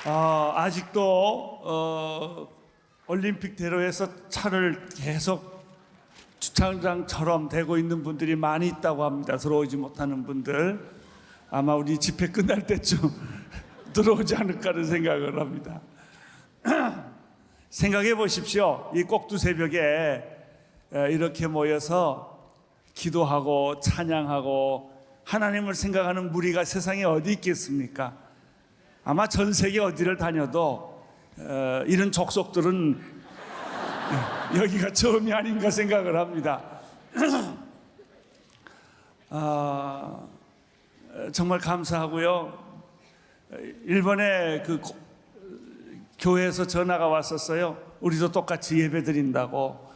아직도 올림픽 대로에서 차를 계속 주차장처럼 대고 있는 분들이 많이 있다고 합니다. 들어오지 못하는 분들 아마 우리 집회 끝날 때쯤 들어오지 않을까라는 생각을 합니다. 생각해 보십시오. 이 꼭두 새벽에 이렇게 모여서 기도하고 찬양하고 하나님을 생각하는 무리가 세상에 어디 있겠습니까? 아마 전 세계 어디를 다녀도 이런 족속들은 여기가 처음이 아닌가 생각을 합니다. 정말 감사하고요. 일본에 그 교회에서 전화가 왔었어요. 우리도 똑같이 예배 드린다고.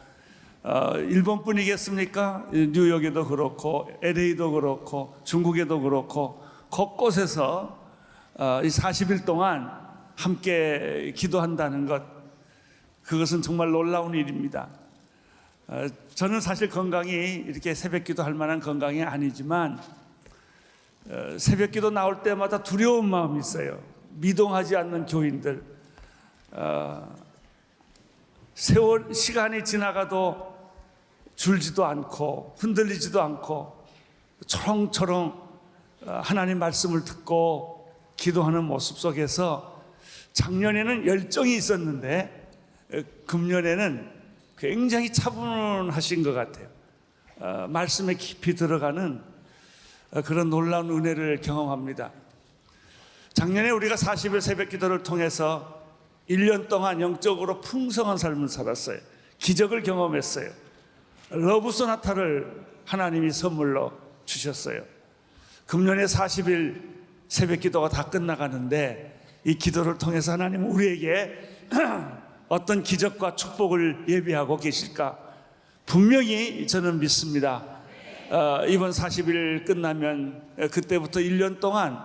일본 뿐이겠습니까? 뉴욕에도 그렇고 LA도 그렇고 중국에도 그렇고 곳곳에서 이 40일 동안 함께 기도한다는 것, 그것은 정말 놀라운 일입니다. 저는 사실 건강이 이렇게 새벽 기도할 만한 건강이 아니지만 새벽 기도 나올 때마다 두려운 마음이 있어요. 미동하지 않는 교인들, 시간이 지나가도 줄지도 않고 흔들리지도 않고 초롱초롱 하나님 말씀을 듣고 기도하는 모습 속에서 작년에는 열정이 있었는데 금년에는 굉장히 차분하신 것 같아요. 말씀에 깊이 들어가는 그런 놀라운 은혜를 경험합니다. 작년에 우리가 40일 새벽 기도를 통해서 1년 동안 영적으로 풍성한 삶을 살았어요. 기적을 경험했어요. 러브 소나타를 하나님이 선물로 주셨어요. 금년에 40일 새벽 기도가 다 끝나가는데 이 기도를 통해서 하나님 우리에게 어떤 기적과 축복을 예비하고 계실까? 분명히 저는 믿습니다. 이번 40일 끝나면 그때부터 1년 동안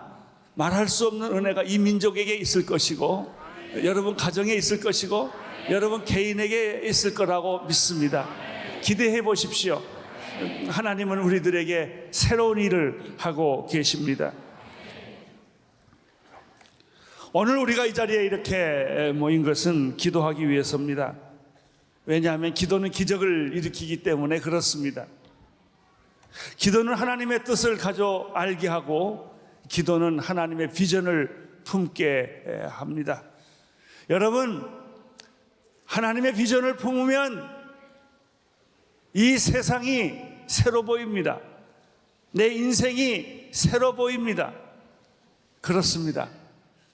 말할 수 없는 은혜가 이 민족에게 있을 것이고 여러분 가정에 있을 것이고 여러분 개인에게 있을 거라고 믿습니다. 기대해 보십시오. 하나님은 우리들에게 새로운 일을 하고 계십니다. 오늘 우리가 이 자리에 이렇게 모인 것은 기도하기 위해서입니다. 왜냐하면 기도는 기적을 일으키기 때문에 그렇습니다. 기도는 하나님의 뜻을 가져 알게 하고 기도는 하나님의 비전을 품게 합니다. 여러분, 하나님의 비전을 품으면 이 세상이 새로 보입니다. 내 인생이 새로 보입니다. 그렇습니다.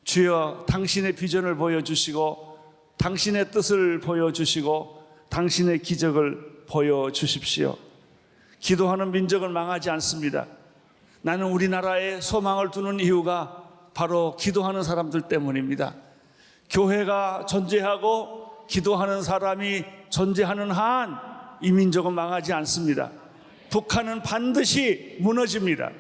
주여, 당신의 비전을 보여주시고 당신의 뜻을 보여주시고 당신의 기적을 보여주십시오. 기도하는 민족은 망하지 않습니다. 나는 우리나라에 소망을 두는 이유가 바로 기도하는 사람들 때문입니다. 교회가 존재하고 기도하는 사람이 존재하는 한 이 민족은 망하지 않습니다. 북한은 반드시 무너집니다.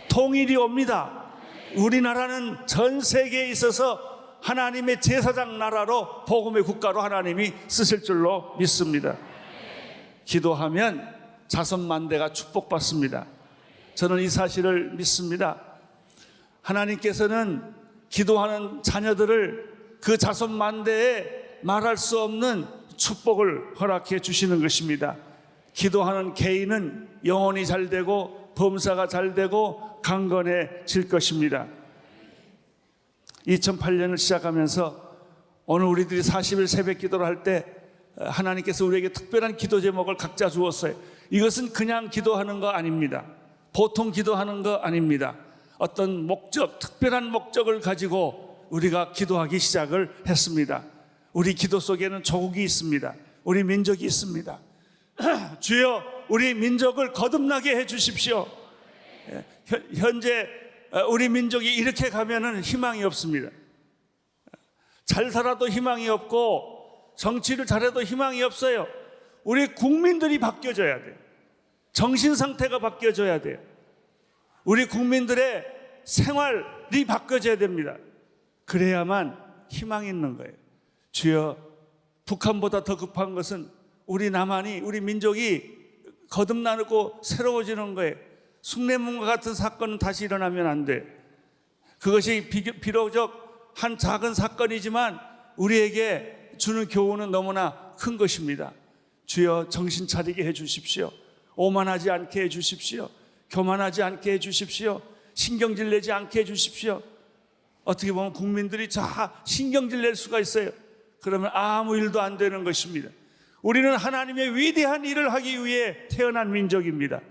통일이 옵니다. 우리나라는 전 세계에 있어서 하나님의 제사장 나라로 복음의 국가로 하나님이 쓰실 줄로 믿습니다. 기도하면 자손만대가 축복받습니다. 저는 이 사실을 믿습니다. 하나님께서는 기도하는 자녀들을 그 자손만대에 말할 수 없는 축복을 허락해 주시는 것입니다. 기도하는 개인은 영혼이 잘 되고 범사가 잘 되고 강건해질 것입니다. 2008년을 시작하면서 오늘 우리들이 40일 새벽 기도를 할 때 하나님께서 우리에게 특별한 기도 제목을 각자 주었어요. 이것은 그냥 기도하는 거 아닙니다. 보통 기도하는 거 아닙니다. 어떤 목적, 특별한 목적을 가지고 우리가 기도하기 시작을 했습니다. 우리 기도 속에는 조국이 있습니다. 우리 민족이 있습니다. 주여, 우리 민족을 거듭나게 해 주십시오. 현재 우리 민족이 이렇게 가면은 희망이 없습니다. 잘 살아도 희망이 없고 정치를 잘해도 희망이 없어요. 우리 국민들이 바뀌어져야 돼요. 정신 상태가 바뀌어져야 돼요. 우리 국민들의 생활이 바뀌어져야 됩니다. 그래야만 희망이 있는 거예요. 주여, 북한보다 더 급한 것은 우리 남한이, 우리 민족이 거듭나고 새로워지는 거예요. 숭례문과 같은 사건은 다시 일어나면 안 돼. 그것이 비교적 한 작은 사건이지만 우리에게 주는 교훈은 너무나 큰 것입니다. 주여 정신 차리게 해주십시오. 오만하지 않게 해주십시오. 교만하지 않게 해주십시오. 신경질 내지 않게 해주십시오. 어떻게 보면 국민들이 다 신경질 낼 수가 있어요. 그러면 아무 일도 안 되는 것입니다. 우리는 하나님의 위대한 일을 하기 위해 태어난 민족입니다.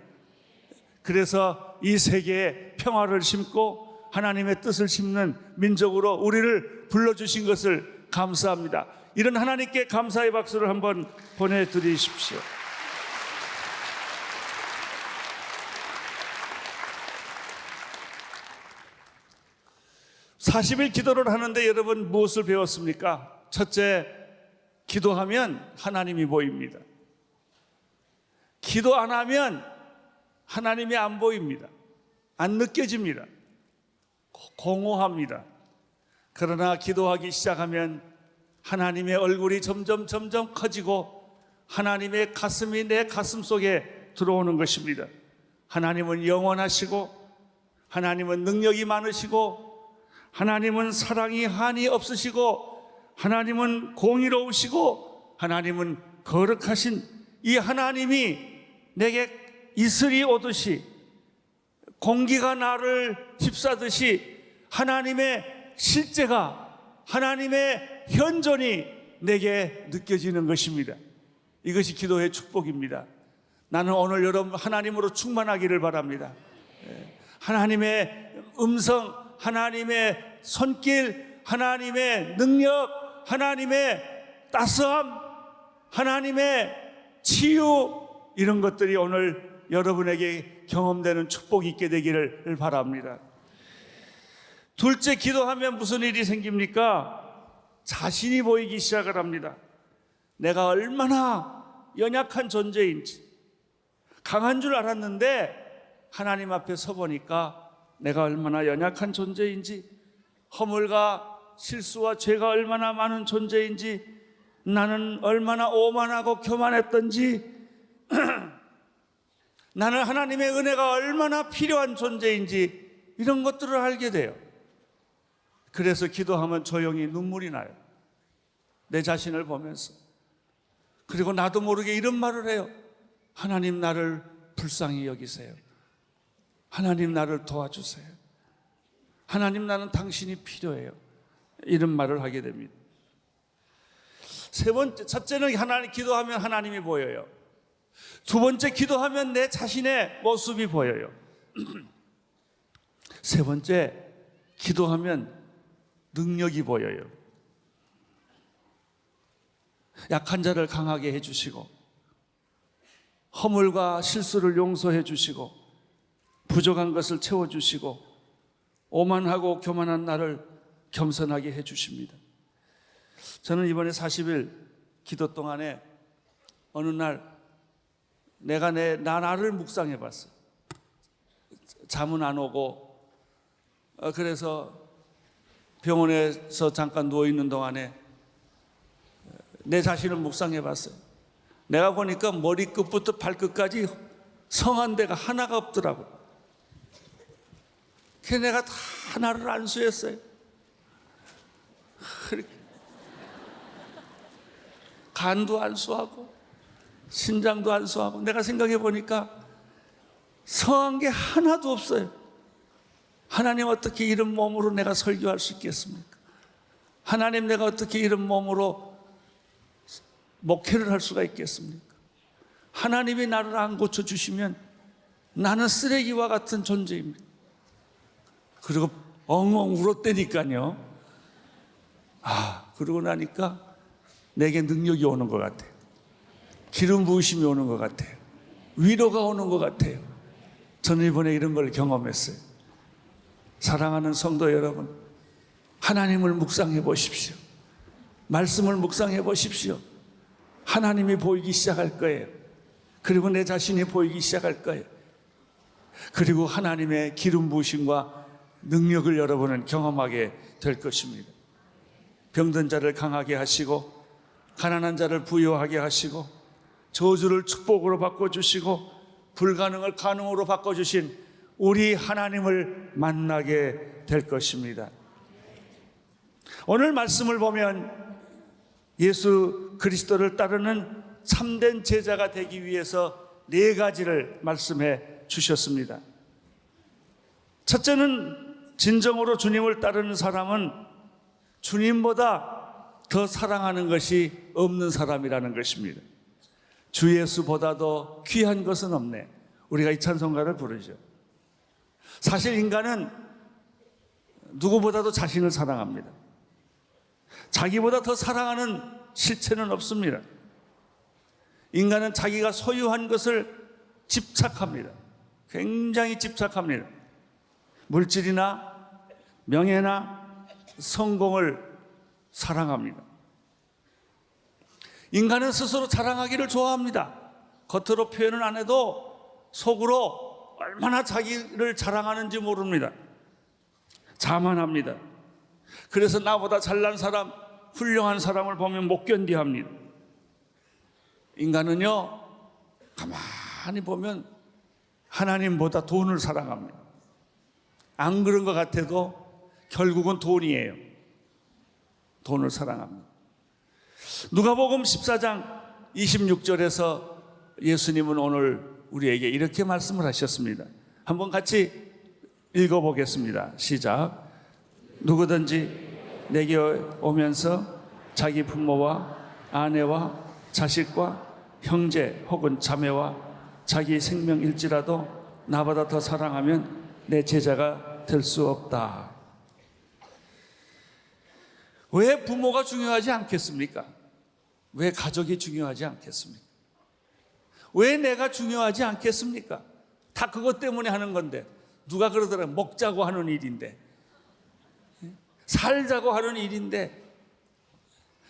그래서 이 세계에 평화를 심고 하나님의 뜻을 심는 민족으로 우리를 불러주신 것을 감사합니다. 이런 하나님께 감사의 박수를 한번 보내드리십시오. (40일) 기도를 하는데 여러분 무엇을 배웠습니까? 첫째, 기도하면 하나님이 보입니다. 기도 안 하면 하나님이 안 보입니다. 안 느껴집니다. 공허합니다. 그러나 기도하기 시작하면 하나님의 얼굴이 점점 커지고 하나님의 가슴이 내 가슴 속에 들어오는 것입니다. 하나님은 영원하시고 하나님은 능력이 많으시고 하나님은 사랑이 한이 없으시고 하나님은 공의로우시고 하나님은 거룩하신 이 하나님이 내게 이슬이 오듯이 공기가 나를 휩싸듯이 하나님의 실제가 하나님의 현존이 내게 느껴지는 것입니다. 이것이 기도의 축복입니다. 나는 오늘 여러분 하나님으로 충만하기를 바랍니다. 하나님의 음성, 하나님의 손길, 하나님의 능력, 하나님의 따스함, 하나님의 치유, 이런 것들이 오늘 여러분에게 경험되는 축복이 있게 되기를 바랍니다. 둘째, 기도하면 무슨 일이 생깁니까? 자신이 보이기 시작을 합니다. 내가 얼마나 연약한 존재인지, 강한 줄 알았는데 하나님 앞에 서보니까 내가 얼마나 연약한 존재인지, 허물과 실수와 죄가 얼마나 많은 존재인지, 나는 얼마나 오만하고 교만했던지, 나는 하나님의 은혜가 얼마나 필요한 존재인지, 이런 것들을 알게 돼요. 그래서 기도하면 조용히 눈물이 나요. 내 자신을 보면서. 그리고 나도 모르게 이런 말을 해요. 하나님, 나를 불쌍히 여기세요. 하나님, 나를 도와주세요. 하나님, 나는 당신이 필요해요. 이런 말을 하게 됩니다. 세 번째, 첫째는 하나님, 기도하면 하나님이 보여요. 두 번째, 기도하면 내 자신의 모습이 보여요. 세 번째, 기도하면 능력이 보여요. 약한 자를 강하게 해주시고, 허물과 실수를 용서해 주시고, 부족한 것을 채워주시고, 오만하고 교만한 나를 겸손하게 해주십니다. 저는 이번에 40일 기도 동안에 어느 날 내가 나를 묵상해 봤어요. 잠은 안 오고, 그래서 병원에서 잠깐 누워있는 동안에 내 자신을 묵상해 봤어요. 내가 보니까 머리끝부터 발끝까지 성한 데가 하나가 없더라고요. 그래서 내가 다 나를 안수했어요. 간도 안수하고 신장도 안수하고, 내가 생각해 보니까 성한 게 하나도 없어요. 하나님, 어떻게 이런 몸으로 내가 설교할 수 있겠습니까? 하나님, 내가 어떻게 이런 몸으로 목회를 할 수가 있겠습니까? 하나님이 나를 안 고쳐주시면 나는 쓰레기와 같은 존재입니다. 그리고 엉엉 울었다니까요. 그러고 나니까 내게 능력이 오는 것 같아요. 기름 부으심이 오는 것 같아요. 위로가 오는 것 같아요. 저는 이번에 이런 걸 경험했어요. 사랑하는 성도 여러분, 하나님을 묵상해 보십시오. 말씀을 묵상해 보십시오. 하나님이 보이기 시작할 거예요. 그리고 내 자신이 보이기 시작할 거예요. 그리고 하나님의 기름 부으심과 능력을 여러분은 경험하게 될 것입니다. 병든 자를 강하게 하시고, 가난한 자를 부유하게 하시고, 저주를 축복으로 바꿔주시고, 불가능을 가능으로 바꿔주신 우리 하나님을 만나게 될 것입니다. 오늘 말씀을 보면 예수 그리스도를 따르는 참된 제자가 되기 위해서 4가지를 말씀해 주셨습니다. 첫째는 진정으로 주님을 따르는 사람은 주님보다 더 사랑하는 것이 없는 사람이라는 것입니다. 주 예수보다도 귀한 것은 없네. 우리가 이 찬송가를 부르죠. 사실 인간은 누구보다도 자신을 사랑합니다. 자기보다 더 사랑하는 실체는 없습니다. 인간은 자기가 소유한 것을 집착합니다. 굉장히 집착합니다. 물질이나 명예나 성공을 사랑합니다. 인간은 스스로 자랑하기를 좋아합니다. 겉으로 표현은 안 해도 속으로 얼마나 자기를 자랑하는지 모릅니다. 자만합니다. 그래서 나보다 잘난 사람, 훌륭한 사람을 보면 못 견디합니다. 인간은요, 가만히 보면 하나님보다 돈을 사랑합니다. 안 그런 것 같아도 결국은 돈이에요. 돈을 사랑합니다. 누가복음 14장 26절에서 예수님은 오늘 우리에게 이렇게 말씀을 하셨습니다. 한번 같이 읽어보겠습니다. 시작. 누구든지 내게 오면서 자기 부모와 아내와 자식과 형제 혹은 자매와 자기 생명일지라도 나보다 더 사랑하면 내 제자가 될 수 없다. 왜 부모가 중요하지 않겠습니까? 왜 가족이 중요하지 않겠습니까? 왜 내가 중요하지 않겠습니까? 다 그것 때문에 하는 건데, 누가 그러더라고요. 먹자고 하는 일인데, 살자고 하는 일인데,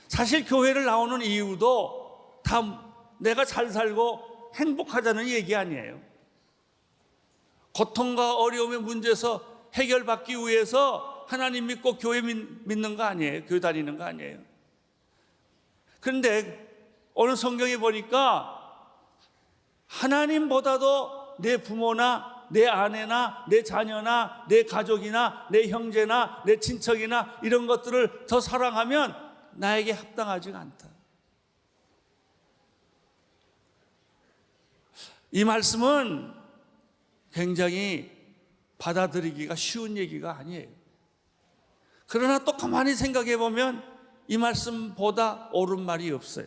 사실 교회를 나오는 이유도 다 내가 잘 살고 행복하자는 얘기 아니에요. 고통과 어려움의 문제에서 해결받기 위해서 하나님 믿고 교회 믿는 거 아니에요. 교회 다니는 거 아니에요. 그런데 오늘 성경에 보니까 하나님보다도 내 부모나 내 아내나 내 자녀나 내 가족이나 내 형제나 내 친척이나 이런 것들을 더 사랑하면 나에게 합당하지가 않다. 이 말씀은 굉장히 받아들이기가 쉬운 얘기가 아니에요. 그러나 또 가만히 생각해 보면 이 말씀보다 옳은 말이 없어요.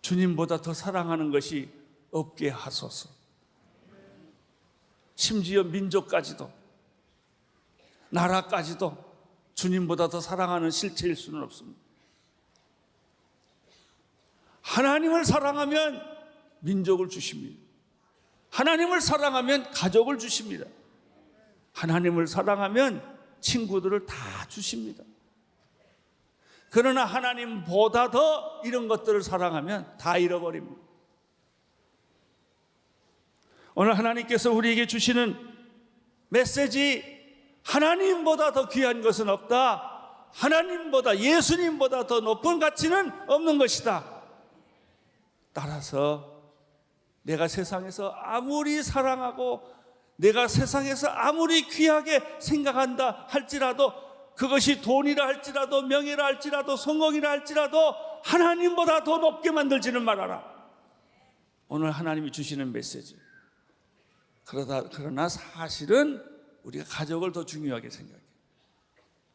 주님보다 더 사랑하는 것이 없게 하소서. 심지어 민족까지도, 나라까지도 주님보다 더 사랑하는 실체일 수는 없습니다. 하나님을 사랑하면 민족을 주십니다. 하나님을 사랑하면 가족을 주십니다. 하나님을 사랑하면 친구들을 다 주십니다. 그러나 하나님보다 더 이런 것들을 사랑하면 다 잃어버립니다. 오늘 하나님께서 우리에게 주시는 메시지, 하나님보다 더 귀한 것은 없다. 하나님보다, 예수님보다 더 높은 가치는 없는 것이다. 따라서 내가 세상에서 아무리 사랑하고 내가 세상에서 아무리 귀하게 생각한다 할지라도, 그것이 돈이라 할지라도 명예라 할지라도 성공이라 할지라도 하나님보다 더 높게 만들지는 말아라. 오늘 하나님이 주시는 메시지. 그러나 사실은 우리가 가족을 더 중요하게 생각해요.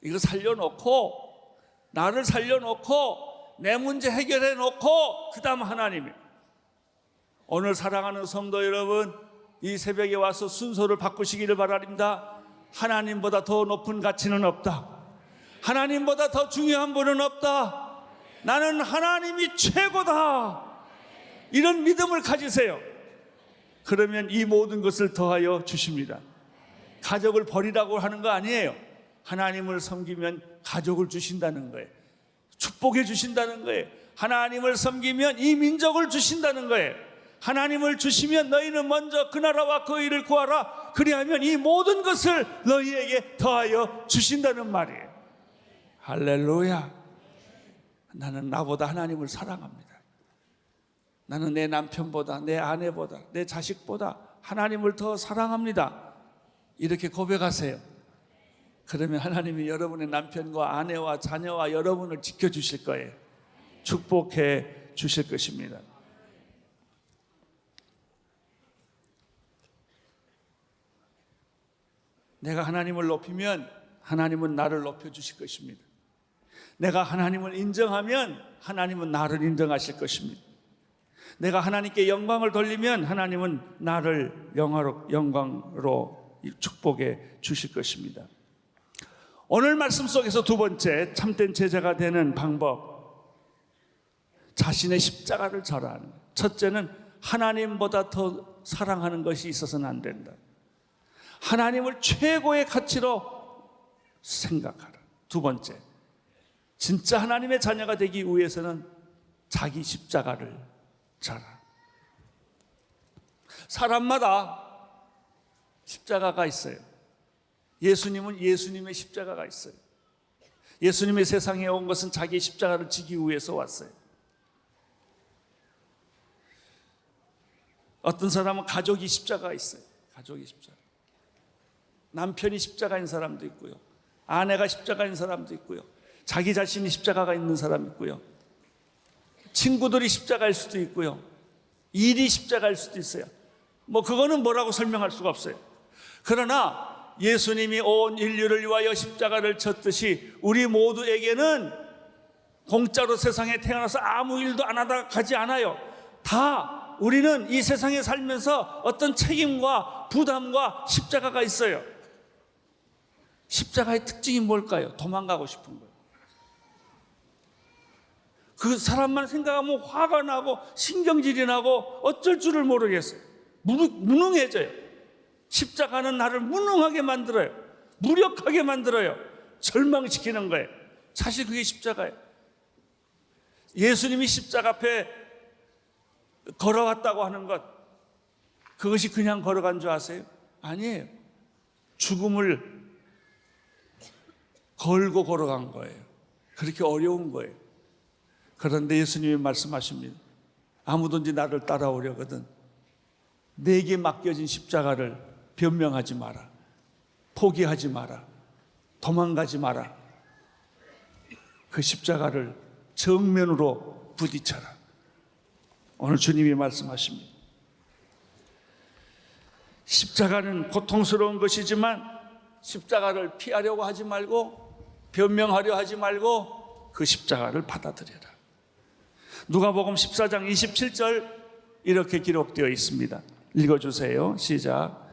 이거 살려놓고, 나를 살려놓고, 내 문제 해결해 놓고 그 다음 하나님이. 오늘 사랑하는 성도 여러분, 이 새벽에 와서 순서를 바꾸시기를 바랍니다. 하나님보다 더 높은 가치는 없다. 하나님보다 더 중요한 분은 없다. 나는 하나님이 최고다. 이런 믿음을 가지세요. 그러면 이 모든 것을 더하여 주십니다. 가족을 버리라고 하는 거 아니에요. 하나님을 섬기면 가족을 주신다는 거예요. 축복해 주신다는 거예요. 하나님을 섬기면 이 민족을 주신다는 거예요. 하나님을 주시면 너희는 먼저 그 나라와 그 일을 구하라. 그리하면 이 모든 것을 너희에게 더하여 주신다는 말이에요. 할렐루야. 나는 나보다 하나님을 사랑합니다. 나는 내 남편보다, 내 아내보다, 내 자식보다 하나님을 더 사랑합니다. 이렇게 고백하세요. 그러면 하나님이 여러분의 남편과 아내와 자녀와 여러분을 지켜주실 거예요. 축복해 주실 것입니다. 내가 하나님을 높이면 하나님은 나를 높여주실 것입니다. 내가 하나님을 인정하면 하나님은 나를 인정하실 것입니다. 내가 하나님께 영광을 돌리면 하나님은 나를 영광으로 축복해 주실 것입니다. 오늘 말씀 속에서 두 번째 참된 제자가 되는 방법, 자신의 십자가를 잘 아는 거예요. 첫째는 하나님보다 더 사랑하는 것이 있어서는 안 된다. 하나님을 최고의 가치로 생각하라. 두 번째, 진짜 하나님의 자녀가 되기 위해서는 자기 십자가를 잘 알아. 사람마다 십자가가 있어요. 예수님은 예수님의 십자가가 있어요. 예수님의 세상에 온 것은 자기 십자가를 지기 위해서 왔어요. 어떤 사람은 가족이 십자가가 있어요. 가족이 십자가. 남편이 십자가인 사람도 있고요. 아내가 십자가인 사람도 있고요. 자기 자신이 십자가가 있는 사람 있고요. 친구들이 십자가일 수도 있고요. 일이 십자가일 수도 있어요. 그거는 뭐라고 설명할 수가 없어요. 그러나 예수님이 온 인류를 위하여 십자가를 쳤듯이 우리 모두에게는 공짜로 세상에 태어나서 아무 일도 안 하다 가지 않아요. 다 우리는 이 세상에 살면서 어떤 책임과 부담과 십자가가 있어요. 십자가의 특징이 뭘까요? 도망가고 싶은 거예요. 그 사람만 생각하면 화가 나고 신경질이 나고 어쩔 줄을 모르겠어요. 무능해져요. 십자가는 나를 무능하게 만들어요. 무력하게 만들어요. 절망시키는 거예요. 사실 그게 십자가예요. 예수님이 십자가 앞에 걸어갔다고 하는 것, 그것이 그냥 걸어간 줄 아세요? 아니에요. 죽음을 걸고 걸어간 거예요. 그렇게 어려운 거예요. 그런데 예수님이 말씀하십니다. 아무든지 나를 따라오려거든 내게 맡겨진 십자가를 변명하지 마라. 포기하지 마라. 도망가지 마라. 그 십자가를 정면으로 부딪혀라. 오늘 주님이 말씀하십니다. 십자가는 고통스러운 것이지만 십자가를 피하려고 하지 말고 변명하려 하지 말고 그 십자가를 받아들여라. 누가복음 14장 27절 이렇게 기록되어 있습니다. 읽어주세요. 시작.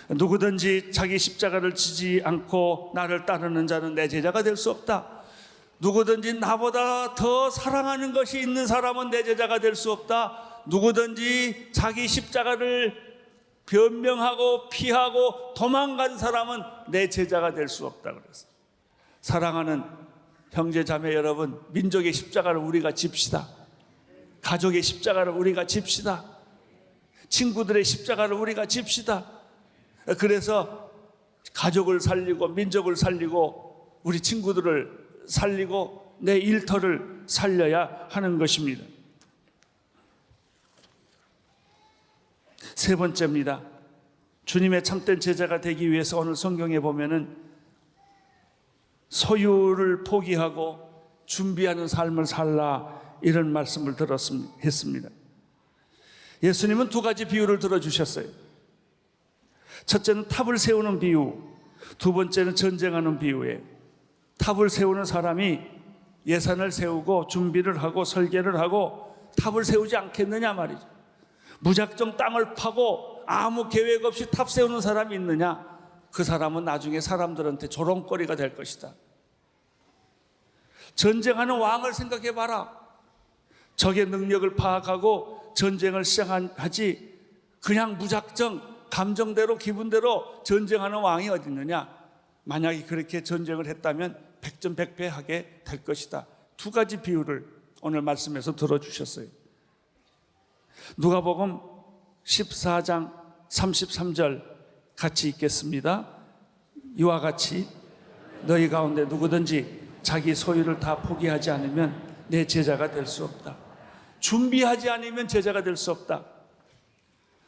누구든지 자기 십자가를 지지 않고 나를 따르는 자는 내 제자가 될 수 없다. 누구든지 나보다 더 사랑하는 것이 있는 사람은 내 제자가 될 수 없다. 누구든지 자기 십자가를 변명하고 피하고 도망간 사람은 내 제자가 될 수 없다 그랬어요. 사랑하는 형제 자매 여러분, 민족의 십자가를 우리가 집시다. 가족의 십자가를 우리가 집시다. 친구들의 십자가를 우리가 집시다. 그래서 가족을 살리고 민족을 살리고 우리 친구들을 살리고 내 일터를 살려야 하는 것입니다. 세 번째입니다. 주님의 참된 제자가 되기 위해서 오늘 성경에 보면은 소유를 포기하고 준비하는 삶을 살라 이런 말씀을 했습니다. 예수님은 두 가지 비유를 들어주셨어요. 첫째는 탑을 세우는 비유, 두 번째는 전쟁하는 비유예요. 탑을 세우는 사람이 예산을 세우고 준비를 하고 설계를 하고 탑을 세우지 않겠느냐 말이죠. 무작정 땅을 파고 아무 계획 없이 탑 세우는 사람이 있느냐? 그 사람은 나중에 사람들한테 조롱거리가 될 것이다. 전쟁하는 왕을 생각해 봐라. 적의 능력을 파악하고 전쟁을 시작하지 그냥 무작정 감정대로 기분대로 전쟁하는 왕이 어디 있느냐? 만약에 그렇게 전쟁을 했다면 백전백패하게 될 것이다. 두 가지 비유를 오늘 말씀에서 들어주셨어요. 누가복음 14장 33절 같이 읽겠습니다. 이와 같이 너희 가운데 누구든지 자기 소유를 다 포기하지 않으면 내 제자가 될 수 없다. 준비하지 않으면 제자가 될 수 없다.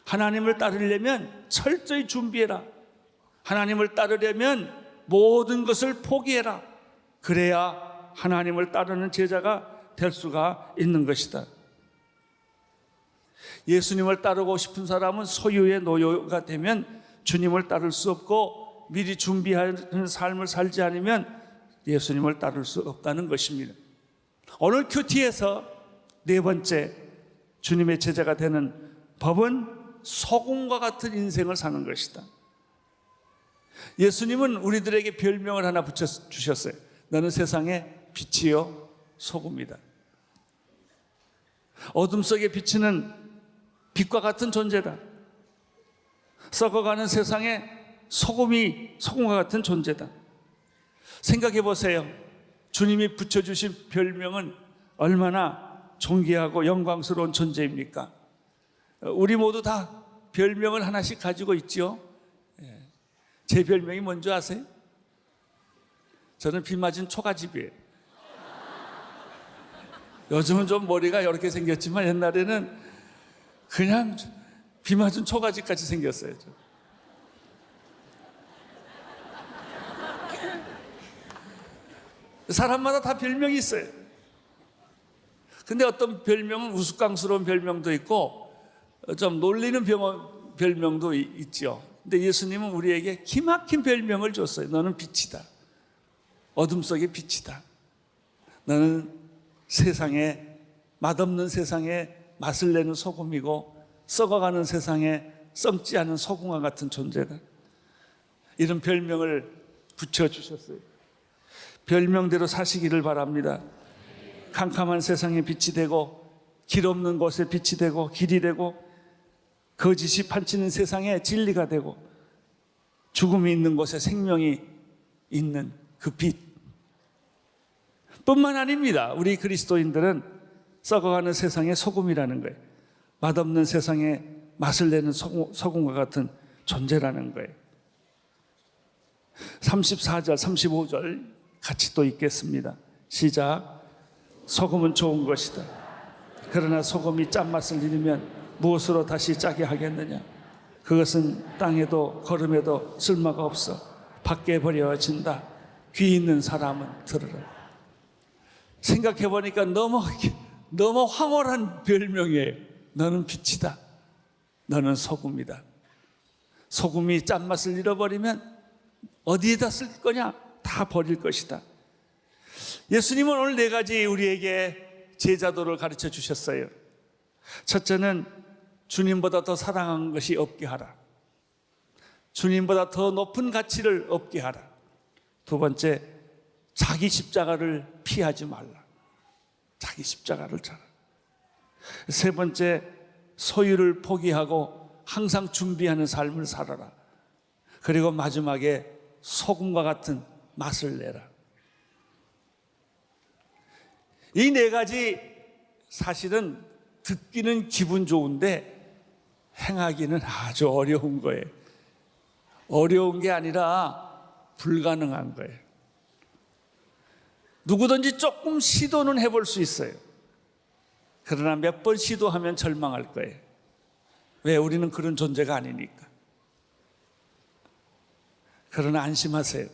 하나님을 따르려면 철저히 준비해라. 하나님을 따르려면 모든 것을 포기해라. 그래야 하나님을 따르는 제자가 될 수가 있는 것이다. 예수님을 따르고 싶은 사람은 소유의 노예가 되면 주님을 따를 수 없고, 미리 준비하는 삶을 살지 않으면 예수님을 따를 수 없다는 것입니다. 오늘 큐티에서 네 번째 주님의 제자가 되는 법은 소금과 같은 인생을 사는 것이다. 예수님은 우리들에게 별명을 하나 붙여주셨어요. 너는 세상의 빛이요 소금이다. 어둠 속에 비치는 빛과 같은 존재다. 썩어가는 세상에 소금과 같은 존재다. 생각해 보세요. 주님이 붙여주신 별명은 얼마나 존귀하고 영광스러운 존재입니까? 우리 모두 다 별명을 하나씩 가지고 있죠. 제 별명이 뭔지 아세요? 저는 비 맞은 초가집이에요. 요즘은 좀 머리가 이렇게 생겼지만 옛날에는 그냥 비 맞은 초가집같이 생겼어요. 사람마다 다 별명이 있어요. 근데 어떤 별명은 우스꽝스러운 별명도 있고 좀 놀리는 별명도 있죠. 근데 예수님은 우리에게 기막힌 별명을 줬어요. 너는 빛이다. 어둠 속의 빛이다. 너는 세상에, 맛없는 세상에 맛을 내는 소금이고, 썩어가는 세상에 썩지 않은 소금과 같은 존재다. 이런 별명을 붙여주셨어요. 별명대로 사시기를 바랍니다. 캄캄한 세상에 빛이 되고, 길 없는 곳에 빛이 되고, 길이 되고, 거짓이 판치는 세상에 진리가 되고, 죽음이 있는 곳에 생명이 있는 그 빛 뿐만 아닙니다. 우리 그리스도인들은 썩어가는 세상의 소금이라는 거예요. 맛없는 세상에 맛을 내는 소금과 같은 존재라는 거예요. 34절 35절 같이 또 읽겠습니다. 시작. 소금은 좋은 것이다. 그러나 소금이 짠맛을 잃으면 무엇으로 다시 짜게 하겠느냐? 그것은 땅에도 거름에도 쓸모가 없어 밖에 버려진다. 귀 있는 사람은 들으라. 생각해 보니까 너무 황홀한 별명이에요. 너는 빛이다. 너는 소금이다. 소금이 짠맛을 잃어버리면 어디에다 쓸 거냐? 다 버릴 것이다. 예수님은 오늘 네 가지 우리에게 제자도를 가르쳐 주셨어요. 첫째는 주님보다 더 사랑한 것이 없게 하라. 주님보다 더 높은 가치를 없게 하라. 두 번째, 자기 십자가를 피하지 말라. 자기 십자가를 져라. 세 번째, 소유를 포기하고 항상 준비하는 삶을 살아라. 그리고 마지막에 소금과 같은 맛을 내라. 이 네 가지 사실은 듣기는 기분 좋은데 행하기는 아주 어려운 거예요. 어려운 게 아니라 불가능한 거예요. 누구든지 조금 시도는 해볼 수 있어요. 그러나 몇 번 시도하면 절망할 거예요. 왜? 우리는 그런 존재가 아니니까. 그러나 안심하세요.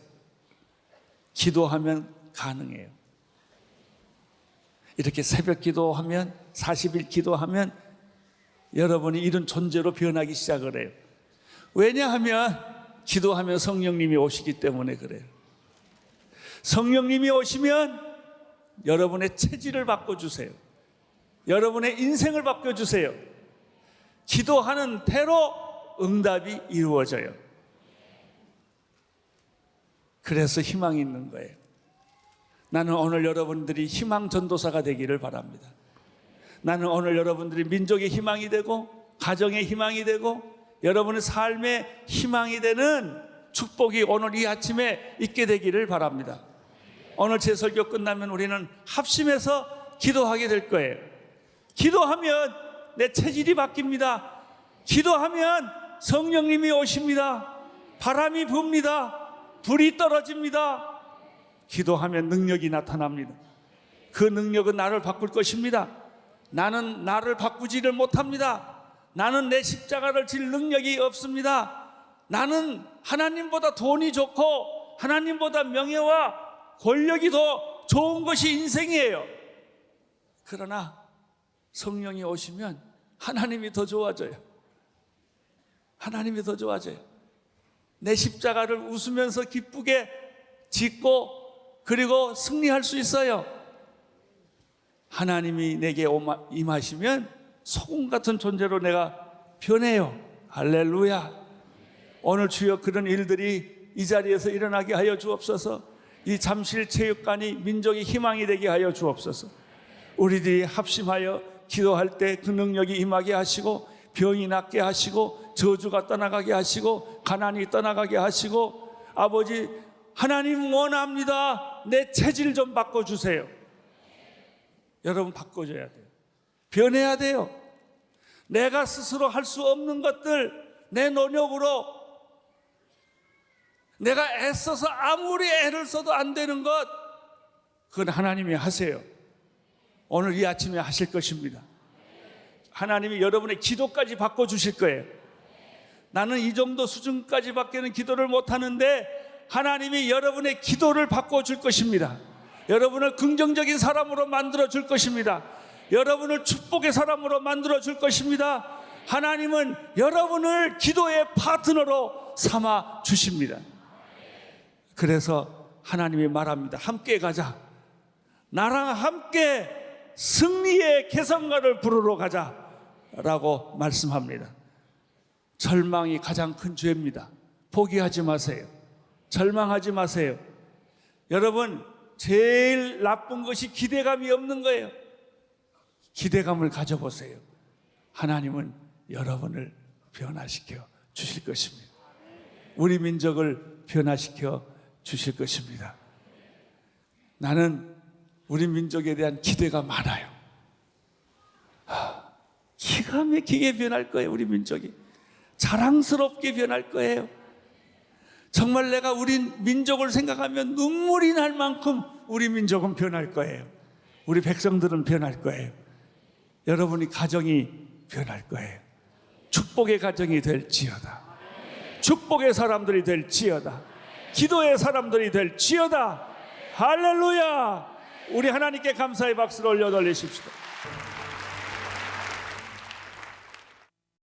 기도하면 가능해요. 이렇게 새벽 기도하면, 40일 기도하면 여러분이 이런 존재로 변하기 시작을 해요. 왜냐하면 기도하면 성령님이 오시기 때문에 그래요. 성령님이 오시면 여러분의 체질을 바꿔주세요. 여러분의 인생을 바꿔주세요. 기도하는 대로 응답이 이루어져요. 그래서 희망이 있는 거예요. 나는 오늘 여러분들이 희망 전도사가 되기를 바랍니다. 나는 오늘 여러분들이 민족의 희망이 되고, 가정의 희망이 되고, 여러분의 삶의 희망이 되는 축복이 오늘 이 아침에 있게 되기를 바랍니다. 오늘 제 설교 끝나면 우리는 합심해서 기도하게 될 거예요. 기도하면 내 체질이 바뀝니다. 기도하면 성령님이 오십니다. 바람이 붑니다. 불이 떨어집니다. 기도하면 능력이 나타납니다. 그 능력은 나를 바꿀 것입니다. 나는 나를 바꾸지를 못합니다. 나는 내 십자가를 질 능력이 없습니다. 나는 하나님보다 돈이 좋고 하나님보다 명예와 권력이 더 좋은 것이 인생이에요. 그러나 성령이 오시면 하나님이 더 좋아져요. 하나님이 더 좋아져요. 내 십자가를 웃으면서 기쁘게 짓고 그리고 승리할 수 있어요. 하나님이 내게 임하시면 소금 같은 존재로 내가 변해요. 할렐루야. 오늘 주여 그런 일들이 이 자리에서 일어나게 하여 주옵소서. 이 잠실체육관이 민족의 희망이 되게 하여 주옵소서. 우리들이 합심하여 기도할 때 그 능력이 임하게 하시고 병이 낫게 하시고 저주가 떠나가게 하시고 가난이 떠나가게 하시고 아버지 하나님 원합니다. 내 체질 좀 바꿔주세요. 여러분 바꿔줘야 돼요. 변해야 돼요. 내가 스스로 할 수 없는 것들 내 노력으로 내가 애써서 아무리 애를 써도 안 되는 것 그건 하나님이 하세요. 오늘 이 아침에 하실 것입니다. 하나님이 여러분의 기도까지 바꿔주실 거예요. 나는 이 정도 수준까지밖에는 기도를 못하는데 하나님이 여러분의 기도를 바꿔줄 것입니다. 여러분을 긍정적인 사람으로 만들어줄 것입니다. 여러분을 축복의 사람으로 만들어줄 것입니다. 하나님은 여러분을 기도의 파트너로 삼아 주십니다. 그래서 하나님이 말합니다. 함께 가자. 나랑 함께 승리의 개성가를 부르러 가자라고 말씀합니다. 절망이 가장 큰 죄입니다. 포기하지 마세요. 절망하지 마세요. 여러분 제일 나쁜 것이 기대감이 없는 거예요. 기대감을 가져보세요. 하나님은 여러분을 변화시켜 주실 것입니다. 우리 민족을 변화시켜 주실 것입니다. 나는 우리 민족에 대한 기대가 많아요. 기가 막히게 변할 거예요. 우리 민족이 자랑스럽게 변할 거예요. 정말 내가 우리 민족을 생각하면 눈물이 날 만큼 우리 민족은 변할 거예요. 우리 백성들은 변할 거예요. 여러분이 가정이 변할 거예요. 축복의 가정이 될지어다. 축복의 사람들이 될지어다. 기도의 사람들이 될지어다. 할렐루야. 우리 하나님께 감사의 박수를 올려 돌리십시오.